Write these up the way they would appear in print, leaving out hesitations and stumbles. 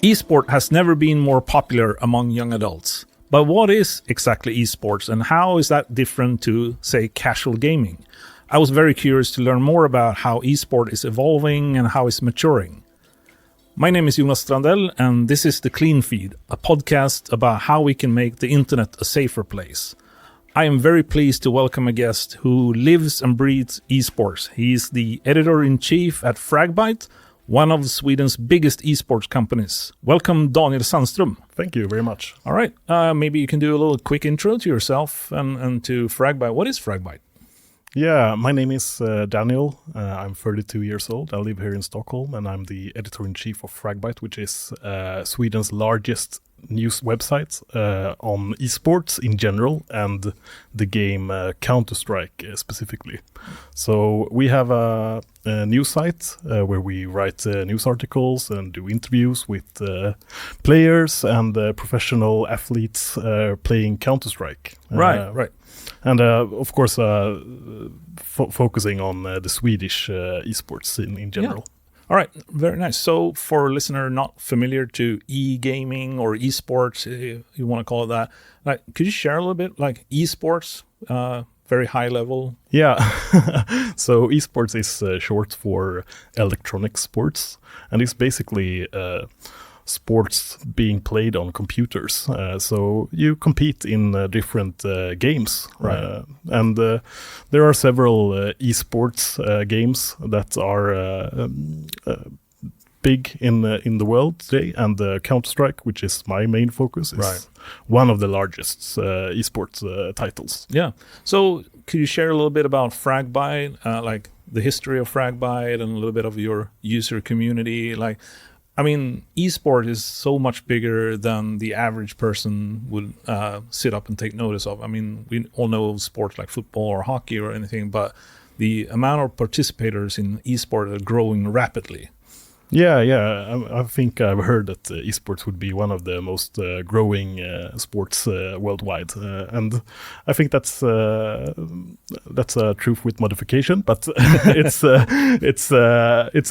Esport has never been more popular among young adults. But what is exactly esports and how is that different to, say, casual gaming? I was very curious to learn more about how esport is evolving and how it's maturing. My name is Jonas Strandell and this is The Clean Feed, a podcast about how we can make the internet a safer place. I am very pleased to welcome a guest who lives and breathes esports. He is the editor-in-chief at Fragbite, one of Sweden's biggest esports companies. Welcome, Daniel Sandström. Thank you very much. All right. Maybe you can do a little quick intro to yourself and to Fragbite. What is Fragbite? Yeah, my name is Daniel. I'm 32 years old. I live here in Stockholm, and I'm the editor-in-chief of Fragbite, which is Sweden's largest news website on esports in general and the game Counter-Strike specifically. So we have a news site where we write news articles and do interviews with players and professional athletes playing Counter-Strike. Right. And of course, focusing on the Swedish esports in general. Yeah. All right, very nice. So for a listener not familiar to e-gaming or esports, you want to call it that, like, could you share a little bit, like esports, very high level? Yeah, so esports is short for electronic sports, and it's basically sports being played on computers. So you compete in different games, right? And there are several esports games that are big in the world today, and Counter-Strike, which is my main focus, is one of the largest esports titles. Yeah. So could you share a little bit about Fragbite, like the history of Fragbite, and a little bit of your user community, like? I mean, esport is so much bigger than the average person would sit up and take notice of. I mean, we all know sports like football or hockey or anything, but the amount of participators in esport are growing rapidly. Yeah. I think I've heard that esports would be one of the most growing sports worldwide, and I think that's a truth with modification, but it's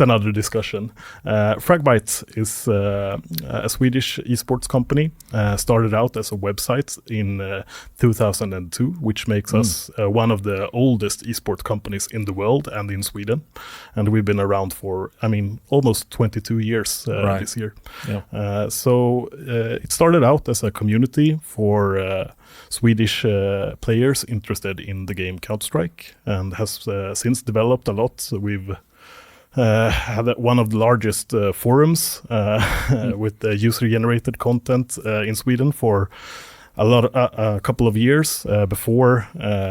another discussion. Fragbite is a Swedish esports company, started out as a website in 2002, which makes us one of the oldest esports companies in the world and in Sweden, and we've been around for, almost 22 years this year. Yeah. So it started out as a community for Swedish players interested in the game Counter-Strike, and has since developed a lot. We've had one of the largest forums with user-generated content in Sweden for a couple of years before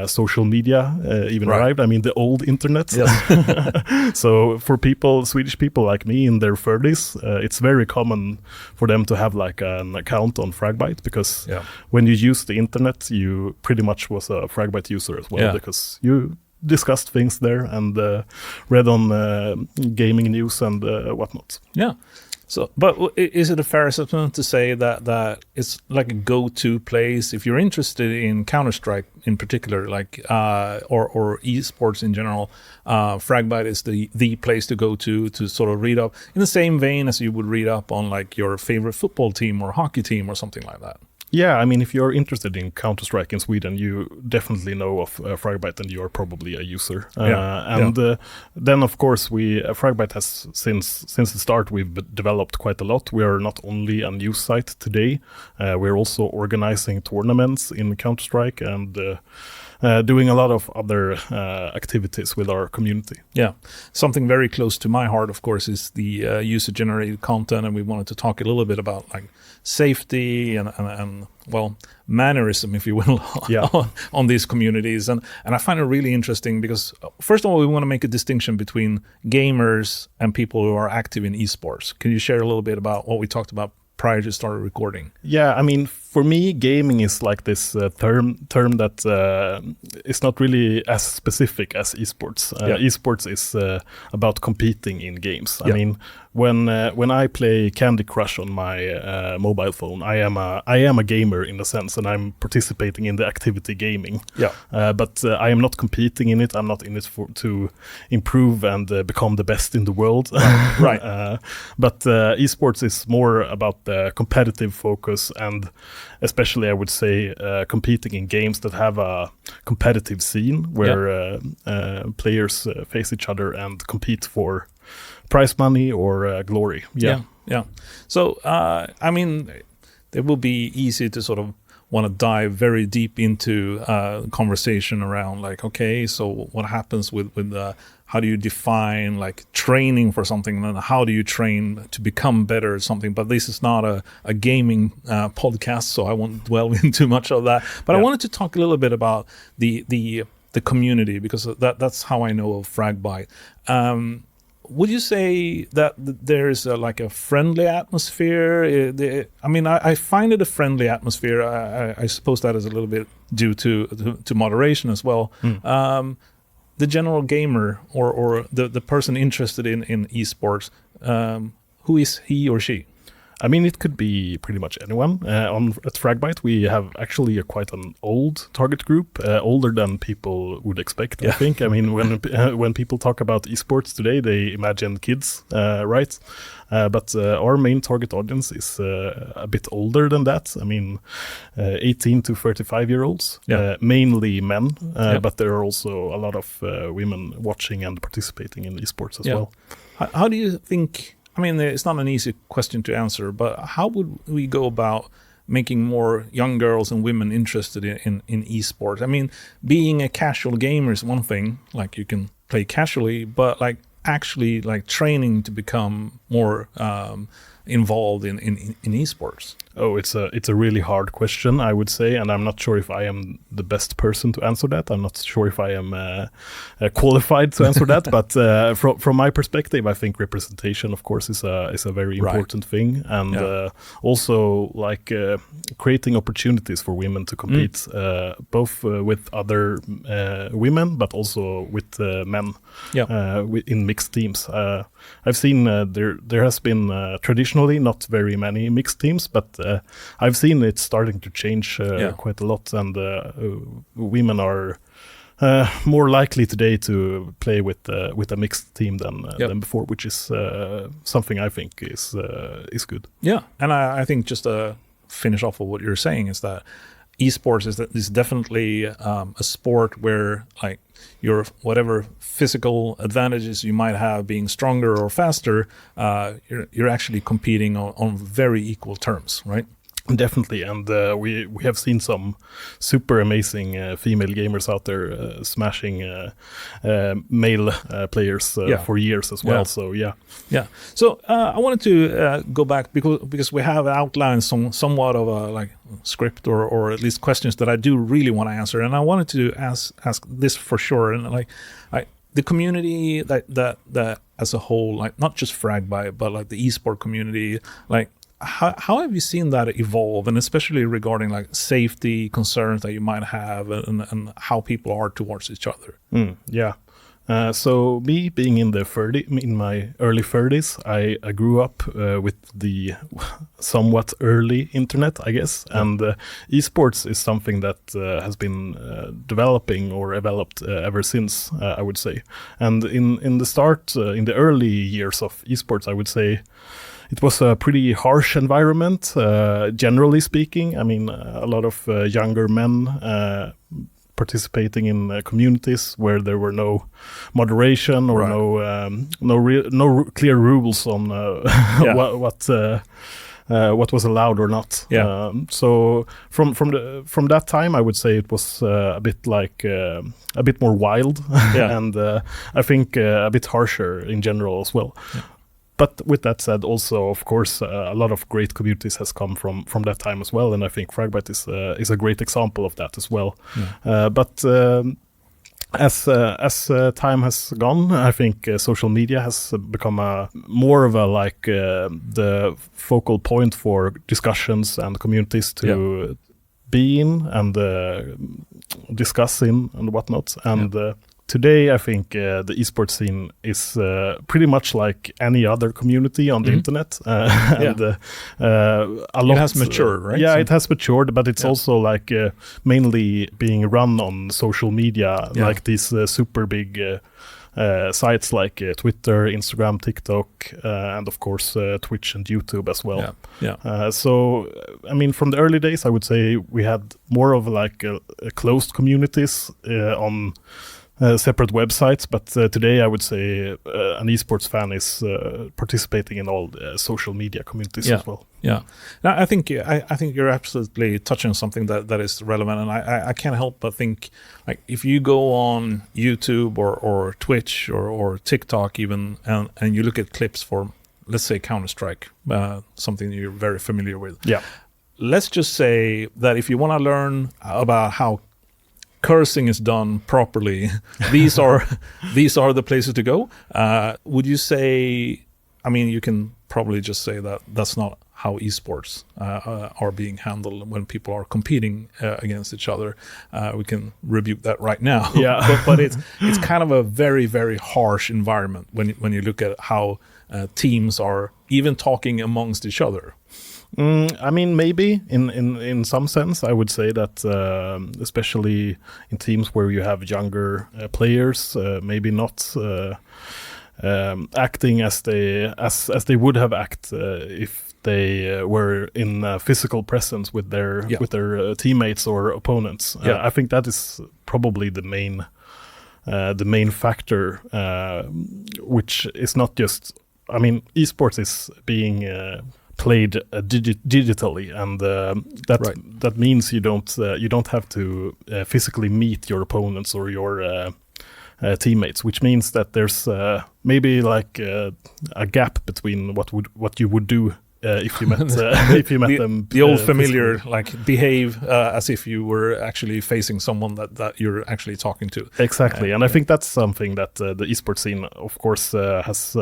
social media even arrived. I mean, the old internet. Yes. So for Swedish people like me in their 30s, it's very common for them to have like an account on Fragbite, because when you use the internet, you pretty much was a Fragbite user as well, because you discussed things there and read on gaming news and whatnot. Yeah. So, but is it a fair assessment to say that it's like a go-to place if you're interested in Counter-Strike in particular, like or esports in general? Fragbite is the place to go to sort of read up in the same vein as you would read up on like your favorite football team or hockey team or something like that. Yeah, if you're interested in Counter-Strike in Sweden, you definitely know of Fragbite, and you're probably a user. Then, of course, Fragbite has, since the start, we've developed quite a lot. We are not only a news site today, we're also organizing tournaments in Counter-Strike and doing a lot of other activities with our community. Yeah. Something very close to my heart, of course, is the user-generated content, and we wanted to talk a little bit about like safety and well, mannerism, if you will, on these communities. And I find it really interesting because, first of all, we want to make a distinction between gamers and people who are active in esports. Can you share a little bit about what we talked about prior to start recording? Yeah, for me, gaming is like this term that is not really as specific as esports. Esports is about competing in games. I mean, when I play Candy Crush on my mobile phone, I am a gamer in a sense, and I'm participating in the activity gaming. But I am not competing in it. I'm not in it to improve and become the best in the world. But esports is more about the competitive focus, and especially I would say competing in games that have a competitive scene where players face each other and compete for prize money or glory. So I mean, it will be easy to sort of want to dive very deep into conversation around like, okay, so what happens with how do you define like training for something, and how do you train to become better at something? But this is not a gaming podcast, so I won't dwell into too much of that. But I wanted to talk a little bit about the community, because that's how I know of Fragbite. Would you say that there is like a friendly atmosphere? I mean, I find it a friendly atmosphere. I suppose that is a little bit due to moderation as well. The general gamer or the person interested in esports, who is he or she? I mean, it could be pretty much anyone. At Fragbite, we have actually quite an old target group, older than people would expect, I think. I mean, when people talk about esports today, they imagine kids, right? But our main target audience is a bit older than that. I mean, 18 to 35-year-olds, mainly men, but there are also a lot of women watching and participating in esports as well. How do you think... I mean, it's not an easy question to answer, but how would we go about making more young girls and women interested in esports? I mean, being a casual gamer is one thing, like you can play casually, but like actually like training to become more involved in esports. Oh, it's a really hard question, I would say, and I'm not sure if I am the best person to answer that. I'm not sure if I am qualified to answer that, but from my perspective, I think representation, of course, is a very important thing, and also like creating opportunities for women to compete, both with other women, but also with men in mixed teams. I've seen there has been traditionally not very many mixed teams, but I've seen it starting to change quite a lot, and women are more likely today to play with a mixed team than before, which is something I think is good. Yeah, and I think just to finish off of what you're saying is that esports is definitely a sport where like your whatever physical advantages you might have being stronger or faster, you're actually competing on very equal terms, right? Definitely, and we have seen some super amazing female gamers out there smashing male players for years as well. So So I wanted to go back because we have outlined somewhat of a like script or at least questions that I do really want to answer, and I wanted to ask this for sure. And like the community that as a whole, like not just Fragbite, but like the esport community, like. How have you seen that evolve, and especially regarding like safety concerns that you might have, and how people are towards each other? So me being in my early 30s, I grew up with the somewhat early internet, I guess, and esports is something that has been developed ever since, I would say. And in the start, in the early years of esports, I would say it was a pretty harsh environment, generally speaking. I mean, a lot of younger men participating in communities where there were no moderation or no clear rules on what was allowed or not. So from that time, I would say it was a bit more wild, and I think a bit harsher in general as well. But with that said, also, of course, a lot of great communities has come from that time as well, and I think Fragbite is a great example of that as well. But as time has gone, I think social media has become more of a the focal point for discussions and communities to be in and discuss in and whatnot. And today, I think the esports scene is pretty much like any other community on the internet. And a lot it has matured, right? Yeah, it has matured, but it's also mainly being run on social media, like these super big sites like Twitter, Instagram, TikTok, and of course Twitch and YouTube as well. So, I mean, from the early days, I would say we had more of like a closed communities on separate websites, but today I would say an esports fan is participating in all social media communities as well. Yeah, now, I think you're absolutely touching on something that is relevant, and I can't help but think, like, if you go on YouTube or Twitch or TikTok even, and you look at clips for, let's say, Counter-Strike, something you're very familiar with. Yeah. Let's just say that if you want to learn about how cursing is done properly, these are the places to go. Would you say? I mean, you can probably just say that that's not how esports are being handled when people are competing against each other. We can rebuke that right now. Yeah, but it's kind of a very, very harsh environment when you look at how teams are even talking amongst each other. I mean, maybe in some sense, I would say that especially in teams where you have younger players, maybe not acting as they would have acted if they were in physical presence with their teammates or opponents. I think that is probably the main factor, which is not just. I mean, esports is being played digitally, and that means you don't have to physically meet your opponents or your teammates, which means that there's maybe like a gap between what you would do if you met them. The old familiar, like, behave as if you were actually facing someone that you're actually talking to. Exactly, and I think that's something that the esports scene, of course, has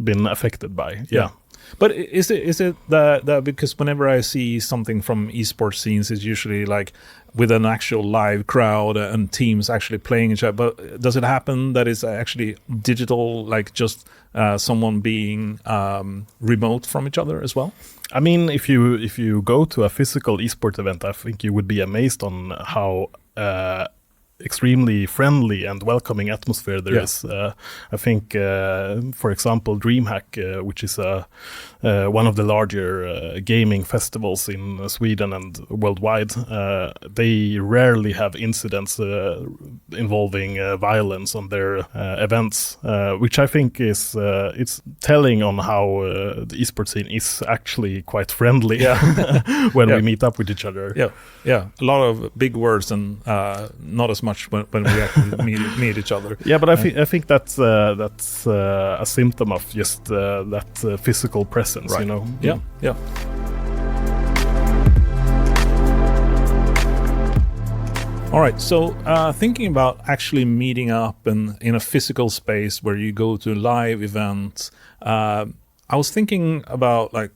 been affected by. Yeah. But is it that because whenever I see something from esports scenes, it's usually like with an actual live crowd and teams actually playing each other. But does it happen that it's actually digital, like just someone being remote from each other as well? I mean, if you go to a physical esports event, I think you would be amazed on how extremely friendly and welcoming atmosphere there is. I think, for example, DreamHack, which is one of the larger gaming festivals in Sweden and worldwide, they rarely have incidents involving violence on their events, which I think is it's telling on how the esports scene is actually quite friendly when we meet up with each other. A lot of big words and not as much when we actually meet each other. Yeah, but I think that's a symptom of just that physical presence, right. You know. Yeah. All right. So thinking about actually meeting up in a physical space where you go to live events, I was thinking about, like,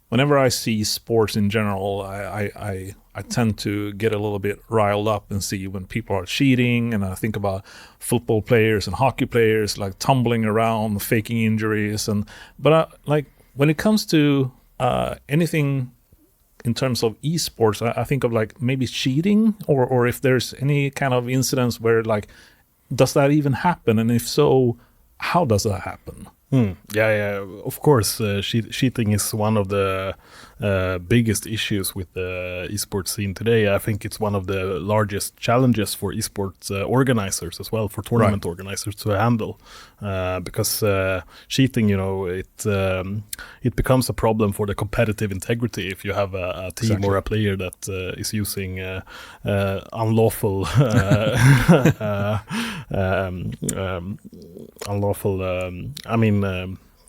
whenever I see sports in general, I tend to get a little bit riled up and see when people are cheating, and I think about football players and hockey players like tumbling around, faking injuries, but like when it comes to anything in terms of esports, I think of like maybe cheating, or if there's any kind of incidents where, like, does that even happen, and if so, how does that happen? Yeah. Of course, cheating is one of the biggest issues with the esports scene today. I think it's one of the largest challenges for esports organizers as well, for tournament organizers to handle, because cheating, you know, it becomes a problem for the competitive integrity if you have a team or a player that is using unlawful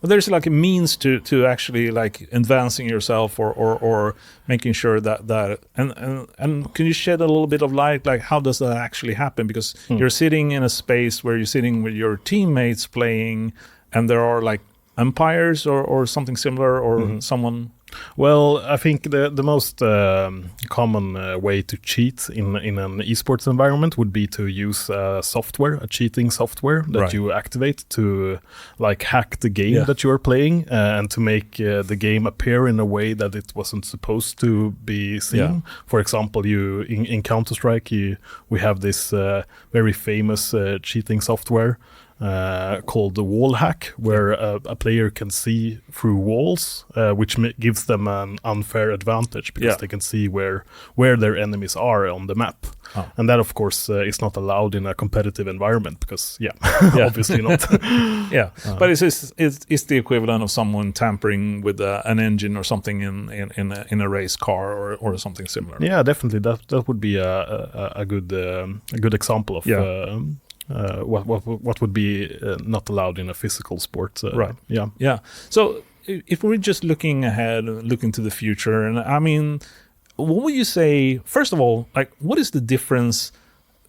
there's like a means to actually like advancing yourself or making sure that and can you shed a little bit of light, like how does that actually happen? Because you're sitting in a space where you're sitting with your teammates playing, and there are like umpires or something similar, or someone. Well, I think the most common way to cheat in an esports environment would be to use software, a cheating software that you activate to like hack the game that you are playing and to make the game appear in a way that it wasn't supposed to be seen. Yeah. For example, in Counter-Strike, we have this very famous cheating software called the wall hack, where a player can see through walls, which gives them an unfair advantage because they can see where their enemies are on the map. And that, of course, is not allowed in a competitive environment because, obviously not. But it's the equivalent of someone tampering with an engine or something in a race car or something similar. Yeah, definitely. That would be a good example of. What would be not allowed in a physical sport? So if we're just looking ahead, looking to the future, and I mean, what would you say? First of all, like, what is the difference?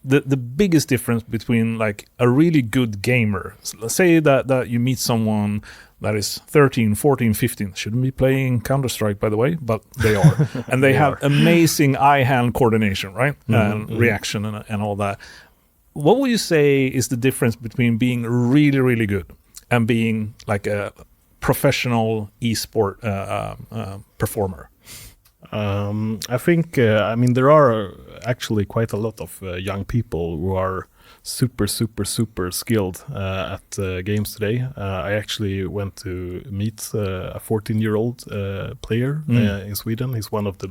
The biggest difference between like a really good gamer? So let's say that you meet someone that is 13, 14, 15, shouldn't be playing Counter-Strike, by the way, but they are. And they have amazing eye-hand coordination, right? And reaction and all that. What would you say is the difference between being really, really good and being like a professional esport performer? I think, there are actually quite a lot of young people who are super skilled at games today. I actually went to meet a 14-year-old player in Sweden. He's one of the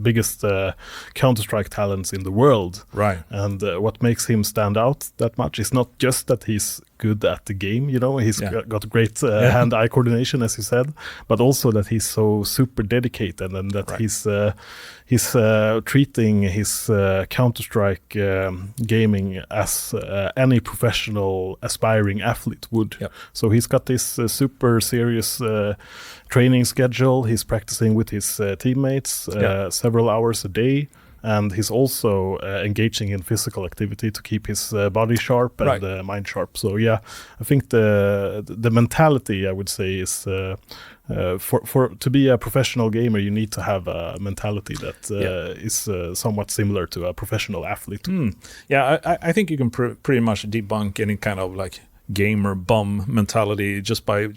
biggest Counter-Strike talents in the world. Right. And what makes him stand out that much is not just that he's good at the game, he's got great hand-eye coordination, as you said, but also that he's so super dedicated and that he's treating his Counter-Strike gaming as any professional aspiring athlete would. Yep. So he's got this super serious training schedule. He's practicing with his teammates several hours a day. And he's also engaging in physical activity to keep his body sharp and mind sharp. So I think the mentality, I would say, is for to be a professional gamer, you need to have a mentality that is somewhat similar to a professional athlete. I think you can pretty much debunk any kind of like gamer bum mentality just by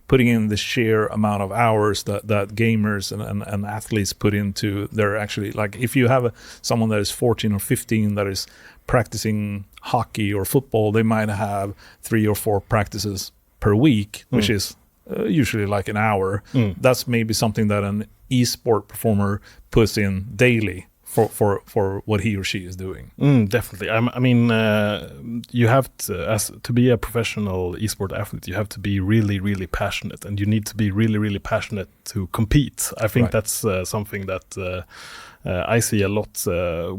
putting in the sheer amount of hours that gamers and athletes put into their actually, like if you have someone that is 14 or 15 that is practicing hockey or football, they might have 3 or 4 practices per week, which is usually like an hour. That's maybe something that an esport performer puts in daily for what he or she is doing. Definitely. You have to be a professional esport athlete, you have to be really, really passionate, and you need to be really, really passionate to compete. I think that's something that I see a lot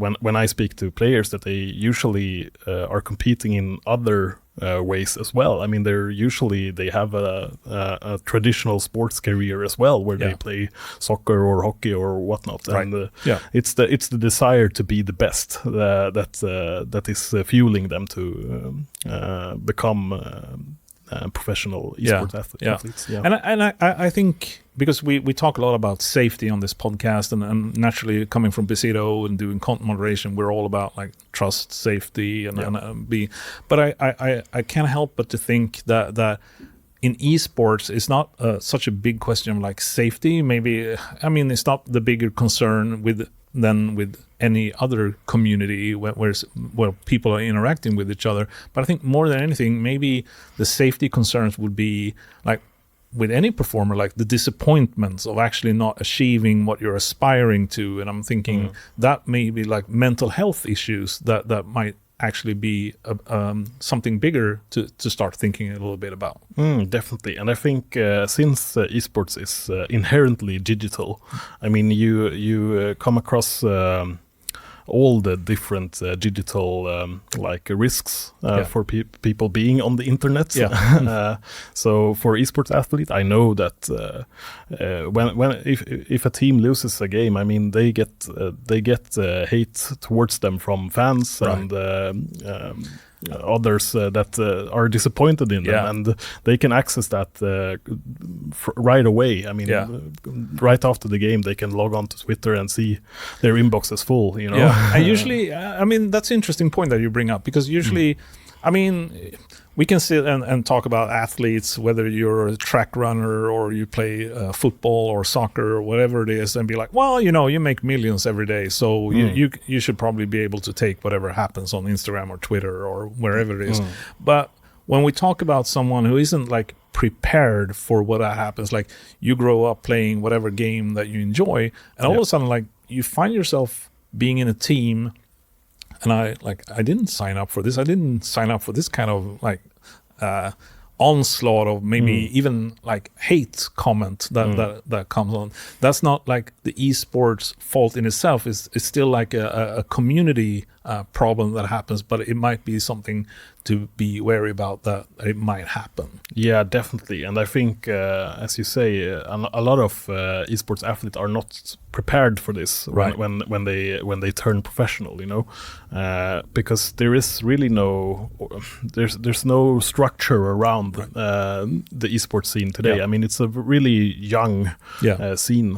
when I speak to players, that they usually are competing in other ways as well. I mean, they have a traditional sports career as well, where they play soccer or hockey or whatnot. And it's the desire to be the best that is fueling them to become professional esports athletes. And I think because we talk a lot about safety on this podcast, and naturally coming from Besido and doing content moderation, we're all about like trust, safety, but I can't help but to think that in esports it's not such a big question of like safety. Maybe it's not the bigger concern than with any other community where people are interacting with each other. But I think more than anything, maybe the safety concerns would be like with any performer, like the disappointments of actually not achieving what you're aspiring to. And I'm thinking that may be like mental health issues that might actually be something bigger to start thinking a little bit about. Definitely. And I think since esports is inherently digital, I mean, you come across all the different digital like risks for people being on the internet. So for esports athlete, I know that if a team loses a game, I mean they get hate towards them from fans and others that are disappointed in them, and they can access that right away. I mean, right after the game, they can log on to Twitter and see their inbox is full. You know, and usually, I mean, that's an interesting point that you bring up, because usually, I mean, we can sit and talk about athletes, whether you're a track runner or you play football or soccer or whatever it is, and be like, well, you know, you make millions every day, so you should probably be able to take whatever happens on Instagram or Twitter or wherever it is. But when we talk about someone who isn't like prepared for what happens, like you grow up playing whatever game that you enjoy, and all of a sudden, like you find yourself being in a team. And I didn't sign up for this. I didn't sign up for this kind of like onslaught of maybe even like hate comment that comes on. That's not like the esports fault in itself. It's still like a community problem that happens, but it might be something to be wary about, that it might happen. Yeah, definitely. And I think, as you say, a lot of esports athletes are not prepared for this when they turn professional. You know, because there is really there's no structure around the esports scene today. Yeah. I mean, it's a really young scene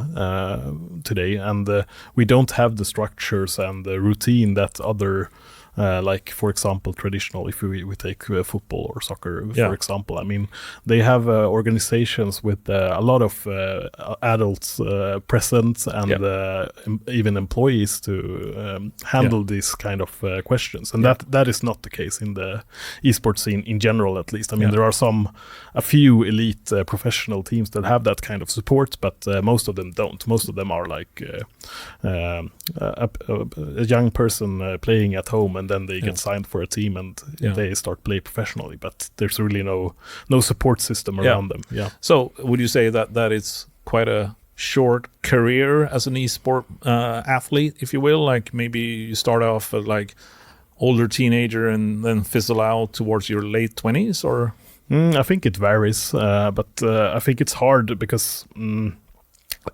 today, and we don't have the structures and the routine that other like, for example, traditional, if we take football or soccer, for example, I mean, they have organizations with a lot of adults present and even employees to handle these kind of questions. And that is not the case in the esports scene in general, at least. I mean, there are a few elite professional teams that have that kind of support, but most of them don't. Most of them are like a young person playing at home, and then they get signed for a team and they start play professionally, but there's really no support system around them. So would you say that it's quite a short career as an esport athlete, if you will? Like maybe you start off as like older teenager and then fizzle out towards your late 20s, or? I think it varies, but I think it's hard because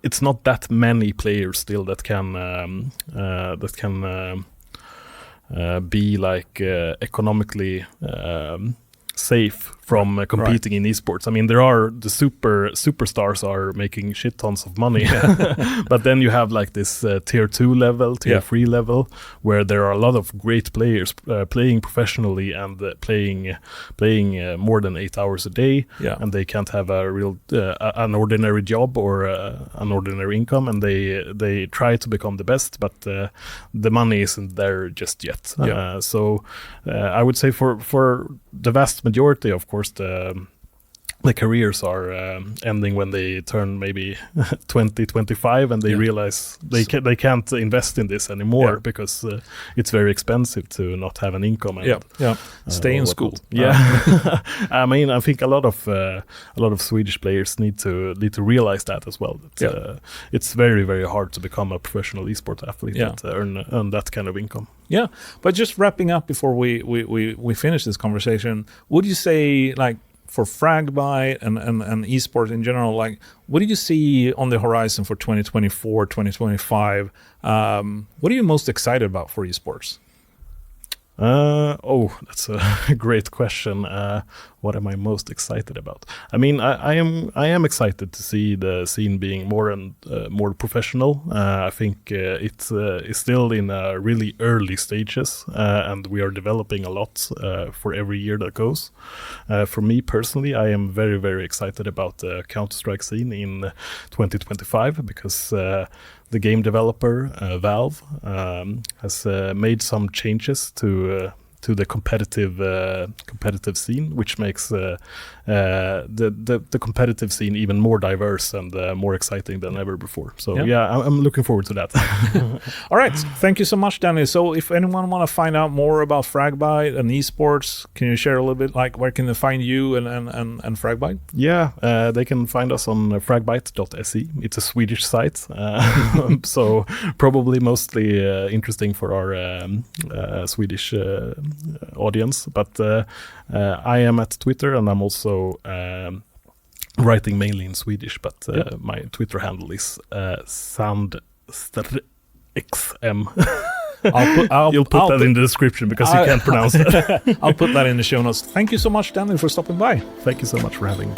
it's not that many players still that can be like economically safe from competing in esports. I mean, there are the superstars are making shit tons of money, but then you have like this tier 2 level, tier 3 level, where there are a lot of great players playing professionally and playing more than 8 hours a day, and they can't have a real an ordinary job or an ordinary income, and they try to become the best, but the money isn't there just yet. So I would say for the vast majority, of course, the careers are ending when they turn maybe 20, 25, and they realize they can't invest in this anymore because it's very expensive to not have an income. And, stay in school. I mean, I think a lot of Swedish players need to realize that as well. That, it's very, very hard to become a professional esports athlete and earn that kind of income. Yeah, but just wrapping up before we finish this conversation, would you say, like, for Fragbite and esports in general, like, what do you see on the horizon for 2024, 2025? What are you most excited about for esports? That's a great question. What am I most excited about? I mean, I am excited to see the scene being more and more professional. I think it is still in really early stages, and we are developing a lot for every year that goes. For me personally, I am very, very excited about the Counter-Strike scene in 2025 because the game developer Valve has made some changes to the competitive scene, which makes the competitive scene even more diverse and more exciting than ever before. So I'm looking forward to that. All right, thank you so much, Daniel. So if anyone want to find out more about Fragbite and esports, can you share a little bit, like, where can they find you and Fragbite? Yeah, they can find us on fragbite.se. It's a Swedish site, so probably mostly interesting for our Swedish audience. But I am at Twitter, and I'm also writing mainly in Swedish, but my Twitter handle is Sandström. You'll put that in the description because you can't pronounce it. I'll put that in the show notes. Thank you so much, Daniel, for stopping by. Thank you so much for having me.